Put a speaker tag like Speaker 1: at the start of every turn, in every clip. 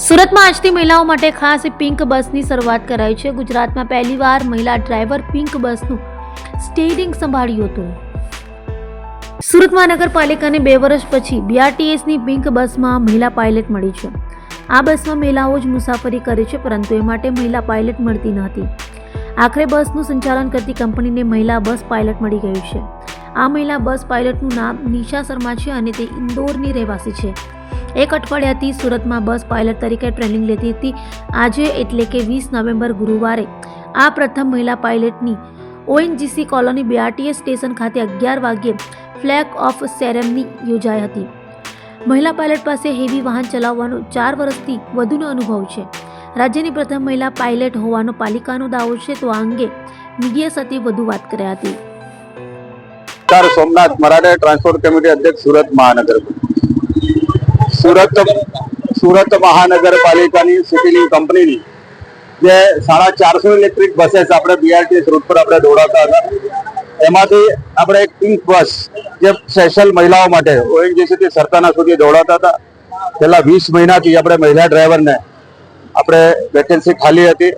Speaker 1: સુરતમાં આજથી મહિલાઓ માટે ખાસ પિંક બસની શરૂઆત કરાઈ છે। ગુજરાતમાં પહેલીવાર મહિલા ડ્રાઈવર પિંક બસનું સ્ટીયરિંગ સંભાળ્યું હતું। સુરત મહાનગરપાલિકાને 2 વર્ષ પછી BRTSની પિંક બસમાં મહિલા પાયલટ મળી છે। આ બસમાં મહિલાઓ જ મુસાફરી કરે છે, પરંતુ એ માટે મહિલા પાયલટ મળતી ન હતી। આખરે બસનું સંચાલન કરતી કંપનીને મહિલા બસ પાયલટ મળી ગયું છે। આ મહિલા બસ પાયલટનું નામ નિશા શર્મા છે અને તે ઇન્દોરની રહેવાસી છે। 1 અઠવાડિયાથી સુરતમાં બસ પાયલટ તરીકે ટ્રેનિંગ લેતી હતી। આજે એટલે કે 20 નવેમ્બર ગુરુવારે આ પ્રથમ મહિલા પાયલટની ONGC કોલોની BRTS સ્ટેશન ખાતે 11 વાગ્યે ફ્લેગ ઓફ સેરેમની યોજાઈ હતી। મહિલા પાયલટ પાસે હેવી વાહન ચલાવવાનો 4 વર્ષથી વધુનો અનુભવ છે। રાજ્યની પ્રથમ મહિલા પાયલટ હોવાનો પાલિકાનો દાવો છે, તો આ અંગે મીડિયા સાથે વધુ વાત કરી હતી।
Speaker 2: સોમનાથ મરાઠા ટ્રાન્સપોર્ટ કમિટી અધ્યક્ષ સુરત મહાનગર સુરત મહાનગરપાલિકાની સિટીની કંપનીની જે 450 ઇલેક્ટ્રિક બसेस આપણે BRTS રૂટ પર આપણે દોડાવતા હતા, એમાંથી આપણે એક પિંક બસ જે સ્પેશિયલ મહિલાઓ માટે ONGC થી સરતાના સુધી દોડાવતા હતા। છેલ્લા 20 મહિનાથી આપણે મહિલા ડ્રાઈવરને આપણે વેકેન્સી ખાલી હતી।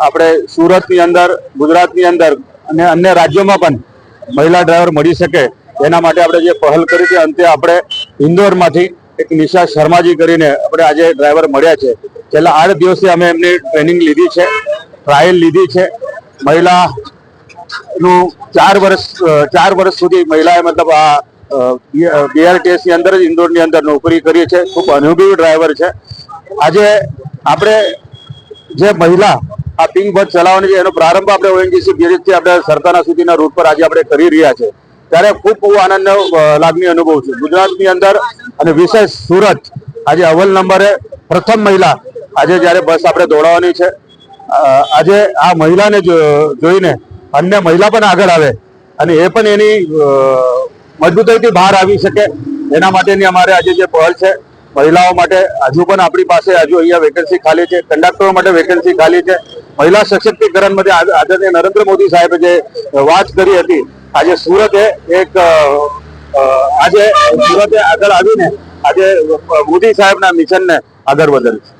Speaker 2: આપણે સુરતની અંદર, ગુજરાતની અંદર અને અન્ય રાજ્યોમાં પણ મહિલા ડ્રાઈવર મળી શકે એના માટે આપણે જે પહેલ કરી હતી, અંતે આપણે ઇન્દોરમાંથી એક નિશા શર્માજી કરીને આપણે આજે ડ્રાઈવર મળ્યા છે। છેલ્લા 8 દિવસથી અમે એમની ટ્રેનિંગ લીધી છે, ટ્રાયલ લીધી છે। મહિલાનું 4 વર્ષ સુધી મહિલાએ મતલબ આ BRTS ની અંદર જ ઇન્દોરની અંદર નોકરી કરી છે। ખૂબ અનુભવી ડ્રાઈવર છે। આજે આપણે જે મહિલા આ પિંક બસ ચલાવવાની છે એનો પ્રારંભ આપણે ONGC બ્રિજથી આપણે સરતાના સુધીના રૂટ પર આજે આપણે કરી રહ્યા છે, ત્યારે ખૂબ આનંદ લાગણી અનુભવ છે। ગુજરાતની અંદર અને વિશેષ સુરત આજે અવ્વલ નંબરે પ્રથમ મહિલા આજે જ્યારે બસ આપણે દોડાવવાની છે। આજે આ મહિલાને જોઈને અન્ય મહિલા પણ આગળ આવે અને એ પણ એની મજબૂતાઈથી બહાર આવી શકે, એના માટેની અમારે આજે જે પહેલ છે મહિલાઓ માટે હજુ પણ આપણી પાસે અહીંયા વેકેન્સી ખાલી છે, કંડક્ટરો માટે વેકેન્સી ખાલી છે। મહિલા સશક્તિકરણ માટે આદરણીય નરેન્દ્ર મોદી સાહેબે જે વાત કરી હતી, આજે સુરતે આગળ આવીને આજે મોદી સાહેબના મિશનને આગળ વધાર્યું છે।